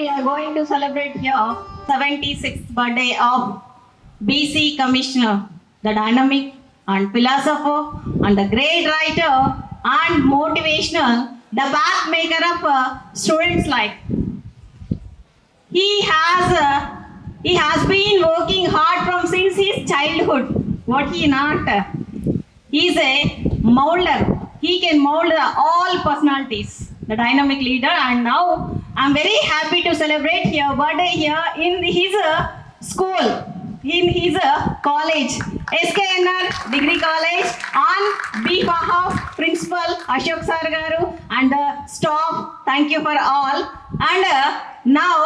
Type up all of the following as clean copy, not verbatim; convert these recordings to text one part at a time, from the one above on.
we are going to celebrate here 76th birthday of BC Commissioner, the dynamic and philosopher and the great writer and motivational, the path maker of students' life. He has been working hard from since his childhood. What he not? He is a molder. He can mold all personalities, the dynamic leader. And now I'm very happy to celebrate your birthday here in his school, in his college, SKNR Degree College, on behalf of Principal Ashok Sir Garu and the staff. Thank you for all. And now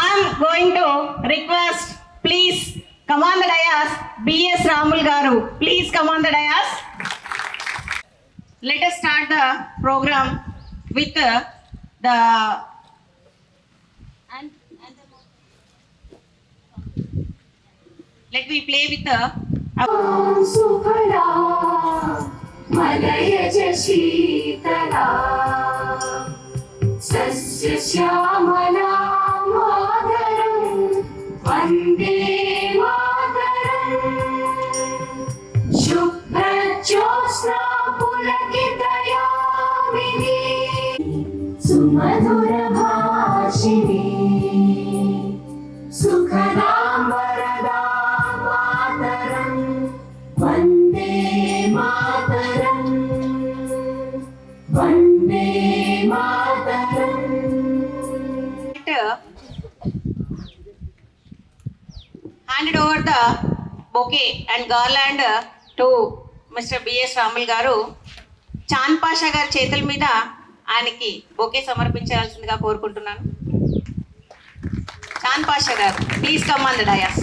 I'm going to request, please come on the dais, B.S. Ramul Garu. Please come on the dais. Let us start the program with let me play with the सुखदा मलयज शीतला सस्य श्यामला मातरं वन्दे मातरं शुभ्रज्योत्स्ना पुलकितयामिनी सुमधुरभाषिणी सुखदां वरदां मातरं वन्दे मातरं वन्दे मातरं. handed over the bouquet and garland to Mr. B.S. Ramul Garu. Chand Pasha గారి చేతుల మీద ఆయనకి బొకే సమర్పించాల్సిందిగా కోరుకుంటున్నాను. చాంద్ పాషా గారు, please come on the dais.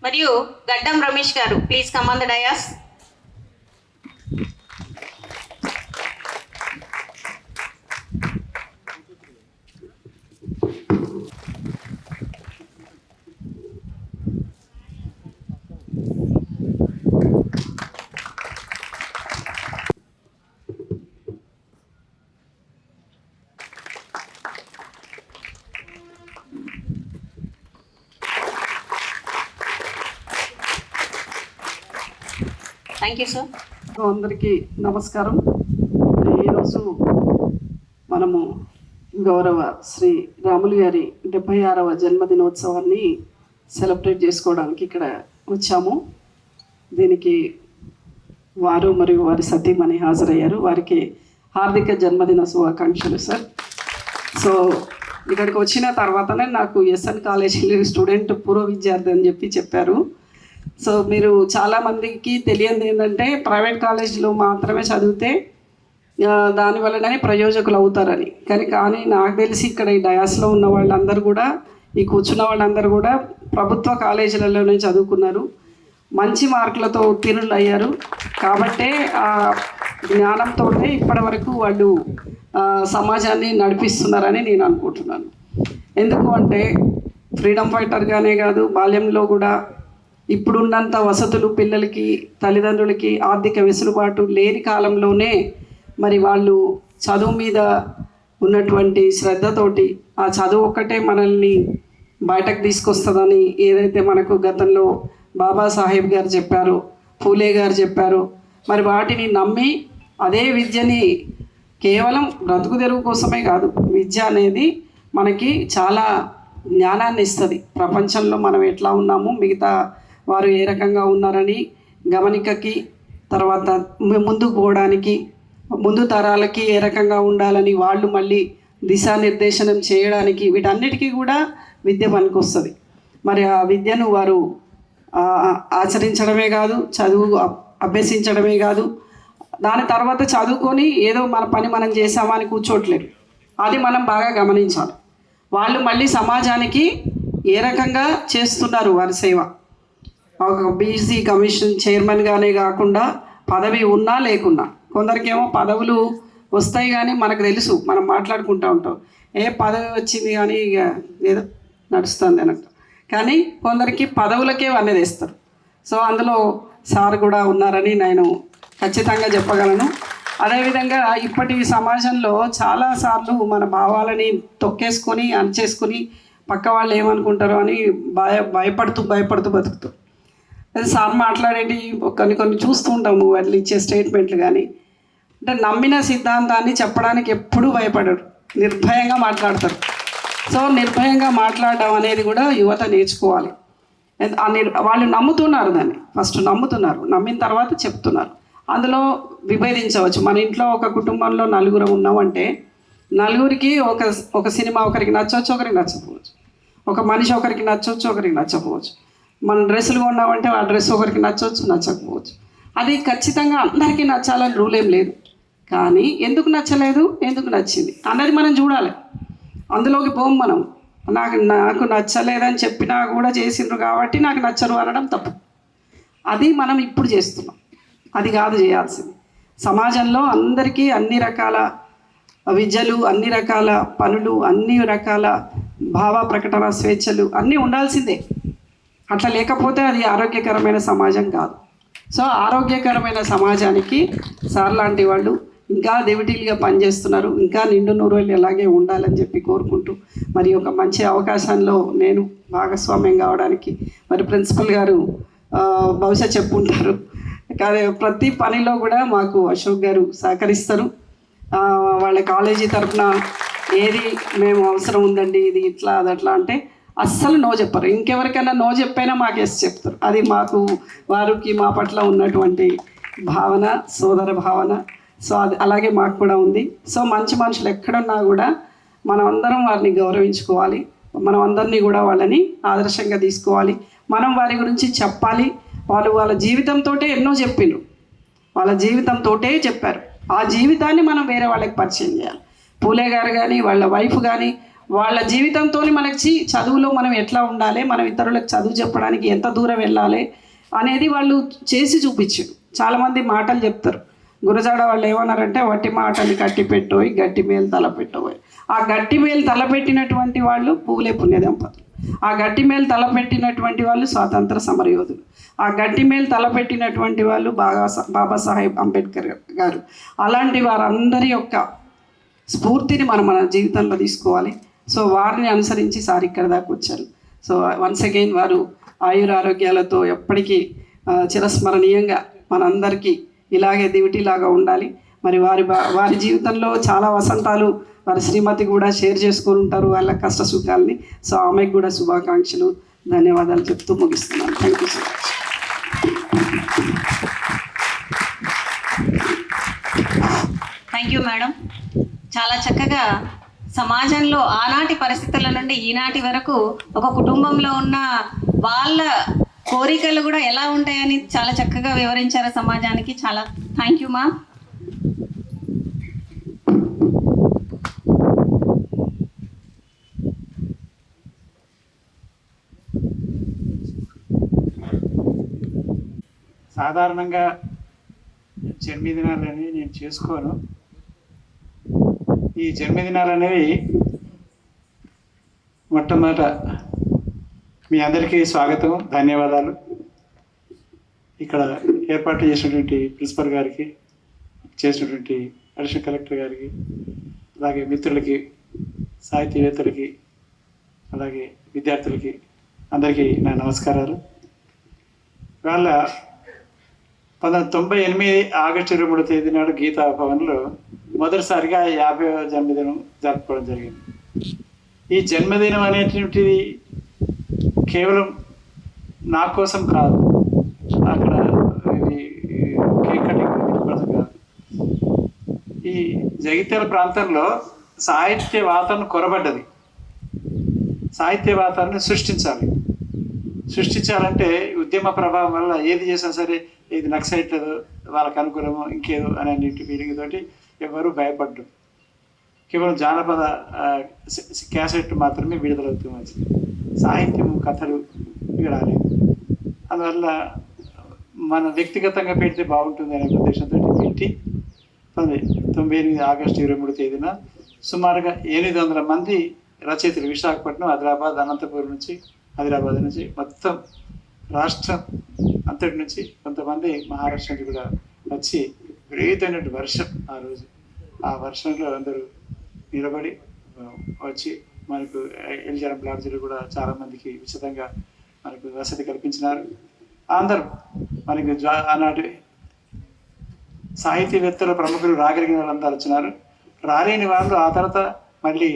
మరియు గడ్డం రమేష్ గారు, please come on the dais. Thank you sir. అందరికీ నమస్కారం. ఈరోజు మనము గౌరవ శ్రీ రాములు గారి 76వ జన్మదినోత్సవాన్ని సెలబ్రేట్ చేసుకోవడానికి ఇక్కడ వచ్చాము. దీనికి వారు మరియు వారి సతీమణి హాజరయ్యారు. వారికి హార్దిక జన్మదిన శుభాకాంక్షలు సార్. సో ఇక్కడికి వచ్చిన తర్వాతనే నాకు ఎస్ఎన్ కాలేజీ స్టూడెంట్ పూర్వ విద్యార్థి అని చెప్పారు. సో మీరు చాలామందికి తెలియదు ఏంటంటే ప్రైవేట్ కాలేజీలో మాత్రమే చదివితే దానివల్లనే ప్రయోజకులు అవుతారని. కానీ నాకు తెలిసి ఇక్కడ ఈ డయాస్లో ఉన్న వాళ్ళందరూ కూడా, ఈ కూర్చున్న వాళ్ళందరూ కూడా ప్రభుత్వ కాలేజీలలోనే చదువుకున్నారు, మంచి మార్కులతో ఉత్తీర్ణులు అయ్యారు. కాబట్టే ఆ జ్ఞానంతో ఇప్పటి వరకు వాళ్ళు సమాజాన్ని నడిపిస్తున్నారని నేను అనుకుంటున్నాను. ఎందుకు అంటే ఫ్రీడమ్ ఫైటర్గానే కాదు, బాల్యంలో కూడా ఇప్పుడున్నంత వసతులు పిల్లలకి, తల్లిదండ్రులకి ఆర్థిక వెసులుబాటు లేని కాలంలోనే మరి వాళ్ళు చదువు మీద ఉన్నటువంటి శ్రద్ధతోటి, ఆ చదువు ఒక్కటే మనల్ని బయటకు తీసుకొస్తుందని ఏదైతే మనకు గతంలో బాబాసాహెబ్ గారు చెప్పారో, ఫూలే గారు చెప్పారో, మరి వాటిని నమ్మి అదే విద్యని కేవలం బ్రతుకు తెరువు కోసమే కాదు, విద్య అనేది మనకి చాలా జ్ఞానాన్ని ఇస్తుంది. ప్రపంచంలో మనం ఎట్లా ఉన్నాము, మిగతా వారు ఏ రకంగా ఉన్నారని గమనికకి, తర్వాత ముందుకు పోవడానికి, ముందు తరాలకి ఏ రకంగా ఉండాలని వాళ్ళు మళ్ళీ దిశానిర్దేశనం చేయడానికి, వీటన్నిటికీ కూడా విద్య పనికొస్తుంది. మరి ఆ విద్యను వారు ఆచరించడమే కాదు, చదువు అభ్యసించడమే కాదు, దాని తర్వాత చదువుకొని ఏదో మన పని మనం చేసామని కూర్చోట్లేదు. అది మనం బాగా గమనించాలి. వాళ్ళు మళ్ళీ సమాజానికి ఏ రకంగా చేస్తున్నారు వారి సేవ. ఒక బీసీ కమిషన్ చైర్మన్గానే కాకుండా పదవి ఉన్నా లేకున్నా, కొందరికేమో పదవులు వస్తాయి కానీ మనకు తెలుసు, మనం మాట్లాడుకుంటూ ఉంటాం, ఏ పదవి వచ్చింది కానీ ఇక ఏదో నడుస్తుంది అన్నట్టు. కానీ కొందరికి పదవులకే అన్నీ తెస్తారు. సో అందులో సార్ కూడా ఉన్నారని నేను ఖచ్చితంగా చెప్పగలను. అదేవిధంగా ఇప్పటి సమాజంలో చాలాసార్లు మన భావాలని తొక్కేసుకొని అణచేసుకొని పక్క వాళ్ళు ఏమనుకుంటారో అని భయపడుతూ బతుకుతూ అది సార్ మాట్లాడేటి కొన్ని చూస్తూ ఉంటాము వాళ్ళు ఇచ్చే స్టేట్మెంట్లు కానీ అంటే నమ్మిన సిద్ధాంతాన్ని చెప్పడానికి ఎప్పుడూ భయపడరు, నిర్భయంగా మాట్లాడతారు. సో నిర్భయంగా మాట్లాడడం అనేది కూడా యువత నేర్చుకోవాలి. వాళ్ళు నమ్ముతున్నారు, దాన్ని ఫస్ట్ నమ్ముతున్నారు, నమ్మిన తర్వాత చెప్తున్నారు. అందులో విభేదించవచ్చు. మన ఇంట్లో ఒక కుటుంబంలో నలుగురు ఉన్నామంటే నలుగురికి ఒక సినిమా ఒకరికి నచ్చవచ్చు, ఒకరికి నచ్చకపోవచ్చు. ఒక మనిషి ఒకరికి నచ్చవచ్చు, ఒకరికి నచ్చకపోవచ్చు. మనం డ్రెస్సులు కొన్నామంటే ఆ డ్రెస్ ఒకరికి నచ్చవచ్చు, నచ్చకపోవచ్చు. అది ఖచ్చితంగా అందరికీ నచ్చాలని రూల్ ఏం లేదు. కానీ ఎందుకు నచ్చలేదు, ఎందుకు నచ్చింది అన్నది మనం చూడాలి. అందులోకి పోం మనం. నాకు నచ్చలేదని చెప్పినా కూడా చేసిండ్రు కాబట్టి నాకు నచ్చరు అనడం తప్పు. అది మనం ఇప్పుడు చేస్తున్నాం, అది కాదు చేయాల్సింది. సమాజంలో అందరికీ అన్ని రకాల విద్యలు, అన్ని రకాల పనులు, అన్ని రకాల భావ ప్రకటన స్వేచ్ఛలు అన్నీ ఉండాల్సిందే. అట్లా లేకపోతే అది ఆరోగ్యకరమైన సమాజం కాదు. సో ఆరోగ్యకరమైన సమాజానికి సార్ లాంటి వాళ్ళు ఇంకా దెవిటీలుగా పనిచేస్తున్నారు. ఇంకా నిండు నూరేళ్ళు ఎలాగే ఉండాలని చెప్పి కోరుకుంటూ మరి ఒక మంచి అవకాశంలో నేను భాగస్వామ్యం కావడానికి మరి ప్రిన్సిపల్ గారు బహుశా చెప్పుంటారు. కానీ ప్రతి పనిలో కూడా మాకు అశోక్ గారు సహకరిస్తారు. వాళ్ళ కాలేజీ తరఫున ఏది మేము అవసరం ఉందండి, ఇది ఇట్లా అది అట్లా అంటే అస్సలు నో చెప్పరు. ఇంకెవరికైనా నో చెప్పైనా మాకు ఎస్ చెప్తారు. అది మాకు వారికి మా పట్ల ఉన్నటువంటి భావన, సోదర భావన. సో అది అలాగే మాకు కూడా ఉంది. సో మంచి మనుషులు ఎక్కడున్నా కూడా మనం అందరం వారిని గౌరవించుకోవాలి. మనం అందరినీ కూడా వాళ్ళని ఆదర్శంగా తీసుకోవాలి. మనం వారి గురించి చెప్పాలి. వాళ్ళ జీవితంతో ఎన్నో చెప్పిండ్రు, వాళ్ళ జీవితంతో చెప్పారు. ఆ జీవితాన్ని మనం వేరే వాళ్ళకి పరిచయం చేయాలి. పూలే గారు కానీ వాళ్ళ వైఫ్ కానీ వాళ్ళ జీవితంతో మనకి చదువులో మనం ఎట్లా ఉండాలి, మనం ఇతరులకు చదువు చెప్పడానికి ఎంత దూరం వెళ్ళాలి అనేది వాళ్ళు చేసి చూపించారు. చాలామంది మాటలు చెప్తారు. గురజాడ వాళ్ళు ఏమన్నారంటే వట్టి మాటలు కట్టి పెట్టోయి, గట్టి మేలు తలపెట్టబోయి. ఆ గట్టి మేలు తలపెట్టినటువంటి వాళ్ళు పూలే పుణ్య దంపతులు. ఆ గట్టి మేలు తలపెట్టినటువంటి వాళ్ళు స్వాతంత్ర సమరయోధులు. ఆ గట్టి మేలు తలపెట్టినటువంటి వాళ్ళు బాబాసాహెబ్ అంబేద్కర్ గారు. అలాంటి వారందరి యొక్క స్ఫూర్తిని మన జీవితంలో తీసుకోవాలి. సో వారిని అనుసరించి సార్ ఇక్కడ దాకా వచ్చారు. సో వన్స్ అగైన్ వారు ఆయురారోగ్యాలతో ఎప్పటికీ చిరస్మరణీయంగా మనందరికీ ఇలాగే దివిటీలాగా ఉండాలి. మరి వారి జీవితంలో చాలా వసంతాలు వారి శ్రీమతి కూడా షేర్ చేసుకొని ఉంటారు వాళ్ళ కష్ట సుఖాలని. సో ఆమెకు కూడా శుభాకాంక్షలు, ధన్యవాదాలు చెప్తూ ముగిస్తున్నాను. Thank you so much. Thank you madam. చాలా చక్కగా సమాజంలో ఆనాటి పరిస్థితుల నుండి ఈనాటి వరకు ఒక కుటుంబంలో ఉన్న వాళ్ళ కోరికలు కూడా ఎలా ఉంటాయని చాలా చక్కగా వివరించారు సమాజానికి. చాలా థ్యాంక్ యూ మా. సాధారణంగా జన్మదినాలు అనేవి నేను చేసుకోను. ఈ జన్మదినాలు అనేవి మొట్టమొదట మీ అందరికీ స్వాగతం, ధన్యవాదాలు. ఇక్కడ ఏర్పాటు చేసినటువంటి ప్రిన్సిపల్ గారికి, చేసినటువంటి అడిషనల్ కలెక్టర్ గారికి, అలాగే మిత్రులకి, సాహితీవేత్తలకి, అలాగే విద్యార్థులకి అందరికీ నా నమస్కారాలు. వాళ్ళ 1998 ఆగస్టు 23వ తేదీ నాడు గీతా భవన్లో మొదటిసారిగా 50వ జన్మదినం జరుపుకోవడం జరిగింది. ఈ జన్మదినం అనేటువంటిది కేవలం నా కోసం కాదు, అక్కడ కేక్ కటింగ్ కోసం కాదు. ఈ జగిత్యాల ప్రాంతంలో సాహిత్య వాతావరణం కొరబడ్డది. సాహిత్య వాతావరణాన్ని సృష్టించాలంటే ఉద్యమ ప్రభావం వల్ల ఏది చేసినా సరే ఇది నక్సైట్ వాళ్ళకు అనుకూలమో ఇంకేదో అనే ఫీలింగ్ తోటి ఎవరు భయపడ్డారు. కేవలం జానపద క్యాసెట్ మాత్రమే విడుదలవుతూ వచ్చింది. సాహిత్యం, కథలు ఇవి రాలేదు. అందువల్ల మన వ్యక్తిగతంగా పెడితే బాగుంటుంది అనే ఉద్దేశంతో పెట్టి 1998 ఆగస్టు 23వ తేదీన సుమారుగా 800 మంది రచయితలు విశాఖపట్నం, ఆదిలాబాద్ నుంచి మొత్తం రాష్ట్రం అంతటి నుంచి కొంతమంది మహారాష్ట్ర నుంచి కూడా వచ్చి విపరీతమైన వర్షం ఆ రోజు. ఆ వర్షంలో అందరూ నిలబడి వచ్చి మనకు ఎల్జరం లాడ్జీలు కూడా చాలామందికి ఉచితంగా మనకు వసతి కల్పించినారు. అందరూ మనకు ఆనాటి సాహితీవేత్తలు ప్రముఖులు రాగలిగిన వాళ్ళందరూ వచ్చినారు. రాలేని వాళ్ళు ఆ తర్వాత మళ్ళీ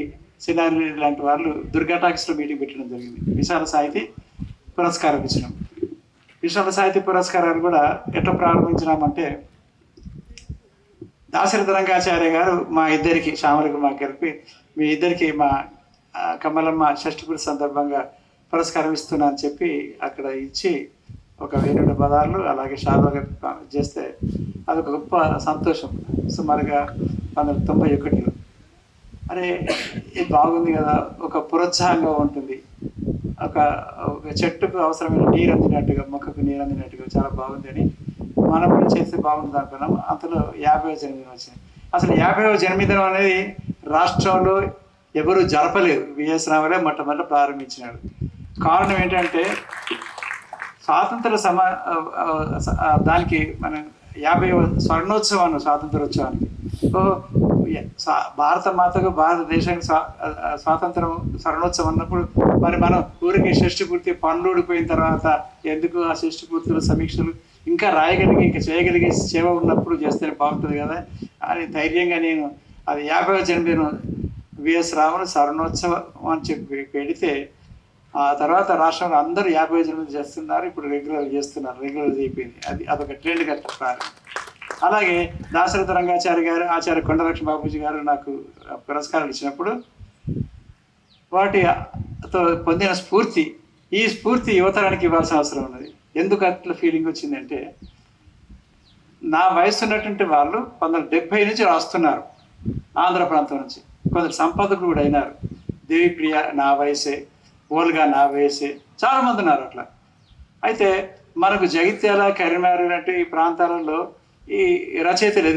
సినారి లాంటి వాళ్ళు దుర్గా టాకీస్లో మీటింగ్ పెట్టడం జరిగింది. విశాల సాహితీ పురస్కారం ఇచ్చినాం. విశాల సాహితీ పురస్కారాలు కూడా ఎట్లా ప్రారంభించినామంటే, దాశరథి రంగాచార్య గారు మా ఇద్దరికి, శ్యామలకు మాకు కలిపి మీ ఇద్దరికి మా కమలమ్మ షష్ఠిపూర్తి సందర్భంగా పురస్కారం ఇస్తున్నా అని చెప్పి అక్కడ ఇచ్చి ఒక 1000 పదాలు అలాగే షాల్వాగా చేస్తే అదొక గొప్ప సంతోషం. సుమారుగా 1991లో అరే ఇది బాగుంది కదా, ఒక ప్రోత్సాహంగా ఉంటుంది. ఒక చెట్టుకు అవసరమైన నీరు అందినట్టుగా, మొక్కకు నీరు అందినట్టుగా చాలా బాగుంది అని మనం కూడా చేస్తే బాగుంటుంది అనుకున్నాం. అంతలో 50వ జన్మదినం వచ్చింది. అసలు 50వ జన్మదినం అనేది రాష్ట్రంలో ఎవరు జరపలేదు. విఎస్ రావులే మొట్టమొదటి ప్రారంభించినాడు. కారణం ఏంటంటే స్వాతంత్ర దానికి మనం 50వ స్వర్ణోత్సవాన్ని, స్వాతంత్రోత్సవానికి భారత మాతకు, భారతదేశానికి స్వాతంత్రం స్వర్ణోత్సవం అన్నప్పుడు మరి మనం ఊరికి షష్ఠిపూర్తి పనులు ఊడిపోయిన తర్వాత ఎందుకు ఆ షష్ఠిపూర్తుల సమీక్షలు ఇంకా రాయగలిగి ఇంకా చేయగలిగే సేవ ఉన్నప్పుడు చేస్తే బాగుంటుంది కదా అని ధైర్యంగా నేను అది 50వ జన్మదినం విఎస్ రావును స్వర్ణోత్సవం అని చెప్పి పెడితే ఆ తర్వాత రాష్ట్రంలో అందరూ 50వ జన్మదినం చేస్తున్నారు. ఇప్పుడు రెగ్యులర్ చేస్తున్నారు. రెగ్యులర్ అయిపోయింది. అదొక ట్రెండ్ కట్టారు. అలాగే దాశరథి రంగాచార్య గారు, ఆచార్య కొండలక్ష్మి బాబూజీ గారు నాకు పురస్కారాలు ఇచ్చినప్పుడు వాటితో పొందిన స్ఫూర్తి, ఈ స్ఫూర్తి యువతరానికి ఇవ్వాల్సిన అవసరం ఉన్నది. ఎందుకు అట్లా ఫీలింగ్ వచ్చిందంటే, నా వయసు ఉన్నటువంటి వాళ్ళు 1970 నుంచి రాస్తున్నారు ఆంధ్ర ప్రాంతం నుంచి. కొందరు సంపాదకులు కూడా అయినారు. దేవిప్రియ నా వయసే, ఓల్గా నా వయసే, చాలామంది ఉన్నారు అట్లా. అయితే మనకు జగిత్యాల, కరీంనగర్ లాంటి ప్రాంతాలలో ఈ రచయితలు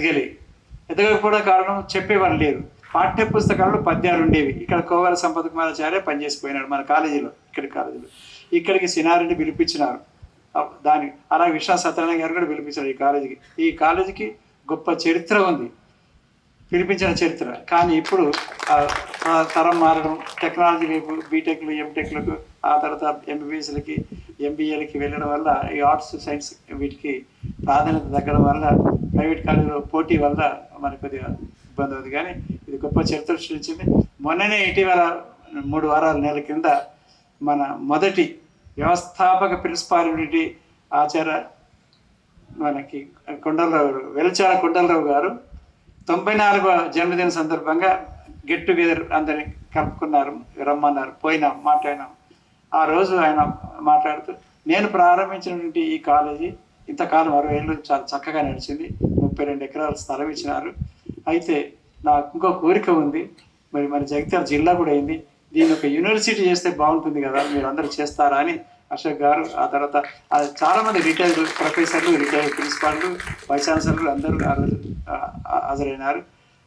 ఎదగకపోవడం కారణం చెప్పేవాళ్ళు లేరు. పాఠ్య పుస్తకాలలో పద్యాలు ఉండేవి. ఇక్కడ కోవెల సంపత్ కుమారాచార్య పనిచేసిపోయినాడు మన కాలేజీలో, కాలేజీలో. ఇక్కడికి సినారెడ్డి పిలిపించినారు. అలాగే విశ్వనాథ్ సత్యనారాయణ గారు కూడా పిలిపించారు ఈ కాలేజీకి గొప్ప చరిత్ర ఉంది, పిలిపించిన చరిత్ర. కానీ ఇప్పుడు తరం మారడం, టెక్నాలజీ వైపు బీటెక్లు, ఎంటెక్లకు, ఆ తర్వాత ఎంబీబీఎస్లకి, ఎంబీఏలకి వెళ్ళడం వల్ల ఈ ఆర్ట్స్, సైన్స్ వీటికి ప్రాధాన్యత తగ్గడం వల్ల ప్రైవేట్ కాలేజీలో పోటీ వల్ల మనకు కొద్దిగా ఇబ్బంది అవుతుంది. కానీ ఇది గొప్ప చరిత్ర సృష్టించింది. మొన్ననే ఇటీవల 3 నెలల కింద మన మొదటి వ్యవస్థాపక ప్రిన్సిపాల్ యూనిటీ ఆచార్య మనకి వెలచాల కొండలరావు గారు 94వ జన్మదిన సందర్భంగా గెట్ టుగెదర్ అందరిని కలుపుకున్నారు, రమ్మన్నారు, పోయినాం, మాట్లాడినాం. ఆ రోజు ఆయన మాట్లాడుతూ, నేను ప్రారంభించినటువంటి ఈ కాలేజీ ఇంతకాలం 60 ఏళ్ళు చాలా చక్కగా నడిచింది. 32 ఎకరాల స్థలం ఇచ్చినారు. అయితే నాకు ఇంకో కోరిక ఉంది, మరి జగిత్యాల జిల్లా కూడా అయింది, దీన్ని ఒక యూనివర్సిటీ చేస్తే బాగుంటుంది కదా, మీరు అందరూ చేస్తారా అని అశోక్ గారు, ఆ తర్వాత చాలామంది రిటైర్డ్ ప్రొఫెసర్లు, రిటైర్డ్ ప్రిన్సిపాల్లు, వైస్ ఛాన్సలర్లు అందరూ ఆ రోజు హాజరైనారు.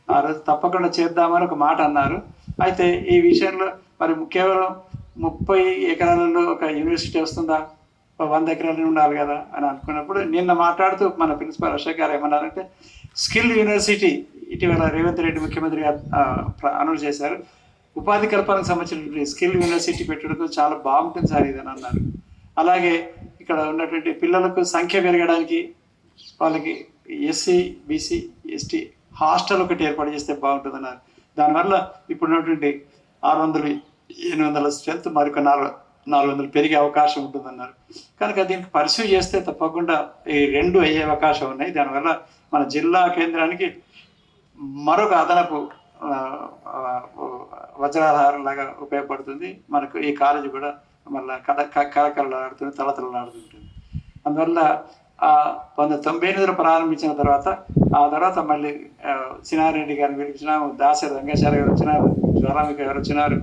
ఆ రోజు తప్పకుండా చేద్దామని ఒక మాట అన్నారు. అయితే ఈ విషయంలో మరి కేవలం 30 ఎకరాలలో ఒక యూనివర్సిటీ వస్తుందా, 100 ఎకరాలు ఉండాలి కదా అని అనుకున్నప్పుడు నిన్న మాట్లాడుతూ మన ప్రిన్సిపాల్ అశోక్ గారు ఏమన్నారంటే, స్కిల్ యూనివర్సిటీ ఇటీవల రేవంత్ రెడ్డి ముఖ్యమంత్రి గారు అనౌన్స్ చేశారు. ఉపాధి కల్పనకు సంబంధించిన స్కిల్ యూనివర్సిటీ పెట్టడం చాలా బాగుంటుంది సార్ ఇదని అన్నారు. అలాగే ఇక్కడ ఉన్నటువంటి పిల్లలకు సంఖ్య పెరగడానికి వాళ్ళకి ఎస్సీ, బీసీ, ఎస్టీ హాస్టల్ ఒకటి ఏర్పాటు చేస్తే బాగుంటుంది అన్నారు. దానివల్ల ఇప్పుడు ఉన్నటువంటి 600-800 స్ట్రెంత్ మరొక 400 పెరిగే అవకాశం ఉంటుందన్నారు. కనుక దీనికి పర్సూ చేస్తే తప్పకుండా ఈ 2 అయ్యే అవకాశం ఉన్నాయి. దానివల్ల మన జిల్లా కేంద్రానికి మరొక అదనపు వజ్రాహారం లాగా ఉపయోగపడుతుంది. మనకు ఈ కాలేజీ కూడా మళ్ళీ కళకళలాడుతుంది, తలతలలాడుతుంటుంది. అందువల్ల 1998లో ప్రారంభించిన తర్వాత ఆ తర్వాత మళ్ళీ సినారెడ్డి గారిని పిలిపించినాము, దాశరథి రంగాచార్య గారు వచ్చినారు, జ్వాలామిక గారు వచ్చినారు,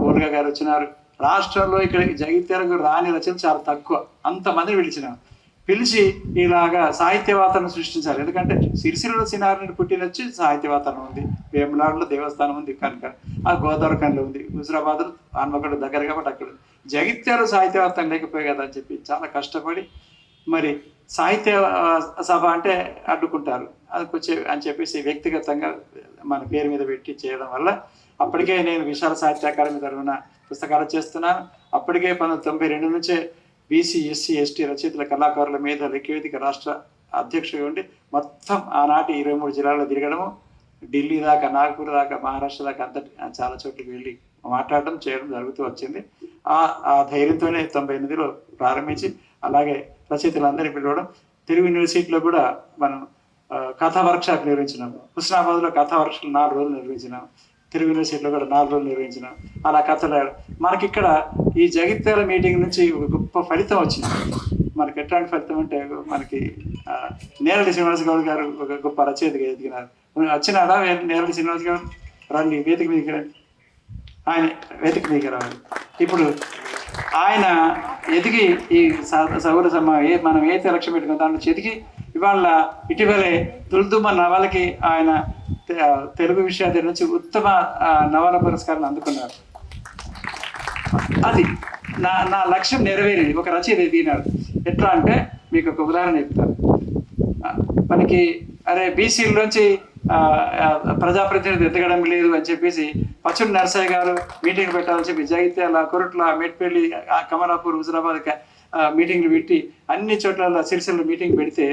ఓల్గా గారు వచ్చినారు. రాష్ట్రంలో ఇక్కడికి జగిత్యాలకు రాని రచనలు చాలా తక్కువ, అంతమందిని పిలిచి ఇలాగా సాహిత్య వాతావరణం సృష్టించాలి. ఎందుకంటే సిరిసిల్లలో సినారెడ్డి పుట్టినొచ్చి సాహిత్య వాతావరణం ఉంది, వేములాడలో దేవస్థానం ఉంది, కనుక ఆ గోదావరి కనిలో ఉంది, హుజరాబాద్లో హన్మకొండ దగ్గర కాబట్టి అక్కడ జగిత్యాలు సాహిత్య వాతావరణం లేకపోయి కదా అని చెప్పి చాలా కష్టపడి మరి సాహిత్య సభ అంటే అడ్డుకుంటారు, అది కొంచెం అని చెప్పేసి వ్యక్తిగతంగా మన పేరు మీద పెట్టి చేయడం వల్ల అప్పటికే నేను విశాల సాహిత్య అకాడమీ తరఫున పుస్తకాలు చేస్తున్నాను. అప్పటికే 1992 నుంచే బీసీ ఎస్సీ ఎస్టీ రచయితల కళాకారుల మీద లెక్కవేదిక రాష్ట్ర అధ్యక్షుడిగా ఉండి మొత్తం ఆనాటి 23 జిల్లాల్లో తిరగడము, ఢిల్లీ దాకా, నాగ్పూర్ దాకా, మహారాష్ట్ర దాకా అంత చాలా చోట్లకి వెళ్ళి మాట్లాడడం చేయడం జరుగుతూ వచ్చింది. ఆ ధైర్యంతోనే 98లో ప్రారంభించి అలాగే రచయితలందరినీ పిలవడం. తెలుగు యూనివర్సిటీలో కూడా మనం కథా వర్క్షాప్ నిర్వహించినాం. హుస్నాబాద్లో కథా వర్క్షాప్ 4 రోజులు నిర్వహించినాం. తెలుగు యూనివర్సిటీలో కూడా 4 రోజులు నిర్వహించినాం. అలా కథలు మనకి ఇక్కడ ఈ జగిత్యాల మీటింగ్ నుంచి ఒక గొప్ప ఫలితం వచ్చింది. మనకి ఎట్లాంటి ఫలితం అంటే మనకి నేరడి శ్రీనివాస్ గౌడ్ గారు ఒక గొప్ప రచయితగా ఎదిగినారు. వచ్చినాడా నేరడి శ్రీనివాస్ గౌడ్? రండి వేదిక మీదకి రండి, ఆయన వేదిక మీదకి రావాలి. ఇప్పుడు ఆయన ఎదిగి ఈ సౌర మనం ఏదైతే లక్ష్యం పెట్టుకున్న దాని నుంచి ఎదిగి ఇవాళ ఇటీవలే తుల్దుమ్మ నవలకి ఆయన తెలుగు విషయాల నుంచి ఉత్తమ నవల పురస్కారాన్ని అందుకున్నారు. అది నా లక్ష్యం నెరవేరింది. ఒక రచయిత ఎదిగినాడు. ఎట్లా అంటే మీకు ఒక ఉదాహరణ చెప్తాను. మనకి బీసీలోంచి ప్రజాప్రతినిధి ఎదగడం లేదు అని చెప్పేసి పచ్చడి నరసయ్య గారు మీటింగ్ పెట్టాలని చెప్పి జగిత్యాల, కొరట్ల, మెట్పల్లి, కమలాపూర్, హుజరాబాద్ మీటింగ్లు పెట్టి అన్ని చోట్ల సిరిసిల్ల మీటింగ్ పెడితే,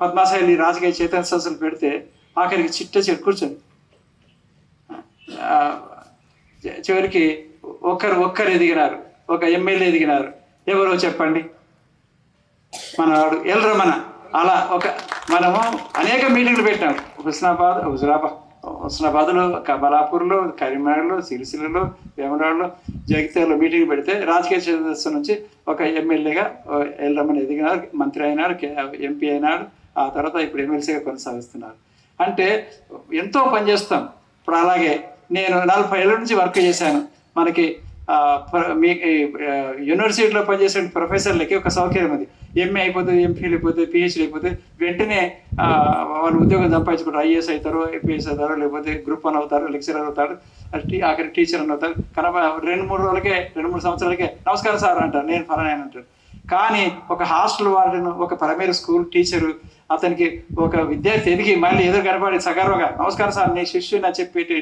పద్మాశాలి రాజకీయ చైతన్య సంస్థలు పెడితే ఆఖరికి చిట్ట కూర్చొని చివరికి ఒక్కరు ఎదిగినారు. ఒక ఎమ్మెల్యే ఎదిగినారు. ఎవరో చెప్పండి? మనవాడు ఎల్రమణ. అలా మనము అనేక మీటింగ్లు పెట్టాం. హుస్నాబాద్లో, కమలాపూర్లో, కరీంనగర్లో, సిరిసిల్లలో, వేమరాడులో, జగిత్యాలలో మీటింగ్ పెడితే రాజకీయ సదస్సు నుంచి ఒక ఎమ్మెల్యేగా ఎల్రమణ ఎదిగినారు, మంత్రి అయినాడు, ఎంపీ అయినాడు. ఆ తర్వాత ఇప్పుడు ఎమ్మెల్సీగా కొనసాగిస్తున్నారు. అంటే ఎంతో పనిచేస్తాం. ఇప్పుడు అలాగే నేను 40 ఏళ్ళ నుంచి వర్క్ చేశాను. మనకి మీ యూనివర్సిటీలో పనిచేసే ప్రొఫెసర్లకి ఒక సౌకర్యం ఉంది. ఎంఏ అయిపోతుంది, ఎంఫిల్ అయిపోతుంది, పిహెచ్డీ అయిపోతే వెంటనే వాళ్ళు ఉద్యోగం సంపాదించుకుంటారు. ఐఏఎస్ అవుతారు, ఐపీఎస్ అవుతారు, లేకపోతే గ్రూప్ 1 అవుతారు, లెక్చరర్ అవుతారు, ఆఖరి టీచర్ అని అవుతారు. కనుక 2-3 సంవత్సరాలకే నమస్కారం సార్ అంటారు, నేను ఫలానా అంటారు. కానీ ఒక హాస్టల్ వార్డెన్, ఒక ప్రైమరీ స్కూల్ టీచరు అతనికి ఒక విద్యార్థి ఎదిగి మళ్ళీ ఎదురు కనపడి సగర్వంగా నమస్కారం సార్ నీ శిష్యుని అని చెప్పేటి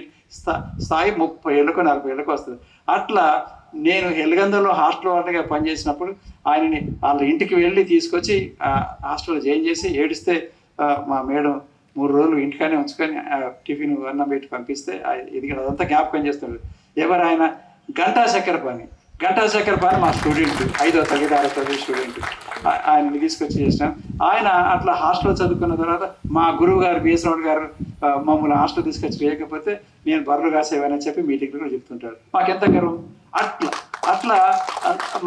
స్థాయి 30 ఏళ్ళకు 40 ఏళ్ళకు వస్తుంది. అట్లా నేను ఎల్గందలో హాస్టల్ వార్డెన్గా పనిచేసినప్పుడు ఆయనని వాళ్ళ ఇంటికి వెళ్ళి తీసుకొచ్చి హాస్టల్లో జాయిన్ చేసి ఏడిస్తే మా మేడం 3 రోజులు ఇంటికానే ఉంచుకొని టిఫిన్ అన్నం పెట్టి పంపిస్తే ఎదిగిన అదంతా జ్ఞాపకం చేస్తున్నాడు. ఎవరు ఆయన? గంటా చక్కెరపాణి మా స్టూడెంట్, 5వ తరగతి 6వ తరగతి స్టూడెంట్. ఆయన్ని తీసుకొచ్చి చేసినాం. ఆయన అట్లా హాస్టల్ చదువుకున్న తర్వాత మా గురువు గారు బిఎస్ రావుడ్ గారు మమ్మల్ని హాస్టల్ తీసుకొచ్చి వేయకపోతే నేను బర్రెలు కాసేవని చెప్పి మీటింగ్లో కూడా చెప్తుంటాడు. మాకెంత గర్వం. అట్లా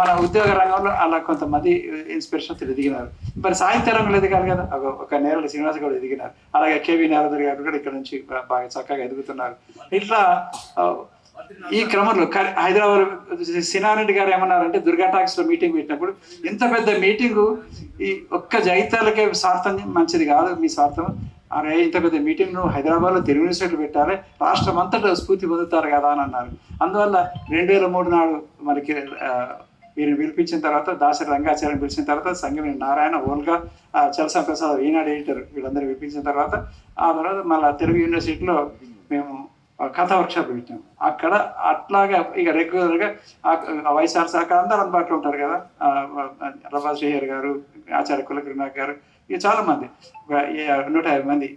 మన ఉద్యోగ రంగంలో అలా కొంతమంది ఇన్స్పిరేషన్ ఎదిగినారు. మరి సాహిత్య రంగంలో ఎదిగారు కదా, ఒక నేరళ శ్రీనివాస్ గౌడ్ ఎదిగినారు. అలాగే కేవీ నారదర్ గారు కూడా ఇక్కడ నుంచి బాగా చక్కగా ఎదుగుతున్నారు. ఇట్లా ఈ క్రమంలో హైదరాబాద్ సినారెడ్డి గారు ఏమన్నారంటే దుర్గా టాక్స్లో మీటింగ్ పెట్టినప్పుడు, ఇంత పెద్ద మీటింగు ఈ ఒక్క జగిత్యాలకే స్వార్థం మంచిది కాదు, మీ స్వార్థం. ఇంత పెద్ద మీటింగ్ నువ్వు హైదరాబాద్లో తెలుగు యూనివర్సిటీలు పెట్టాలి, రాష్ట్రం అంతటా స్ఫూర్తి పొందుతారు కదా అని అన్నారు. అందువల్ల 2003 నాడు మనకి వీరిని పిలిపించిన తర్వాత, దాసరి రంగాచార్యని పిలిచిన తర్వాత, సంగమేని నారాయణ, ఓల్గా, చలసాని ప్రసాద్, ఈనాడు ఎడిటర్, వీళ్ళందరూ పిలిపించిన తర్వాత ఆ తర్వాత మళ్ళీ తెలుగు యూనివర్సిటీలో మేము కథా వర్క్షాప్ పెట్టాం. అక్కడ అట్లాగా ఇక రెగ్యులర్గా వైఎస్ఆర్ శాఖ అందరూ అందుబాటులో ఉంటారు కదా, రవా శ్రీహర్ గారు, ఆచార్య కులకృనాథ్ గారు, ఇక చాలా మంది 150 మంది.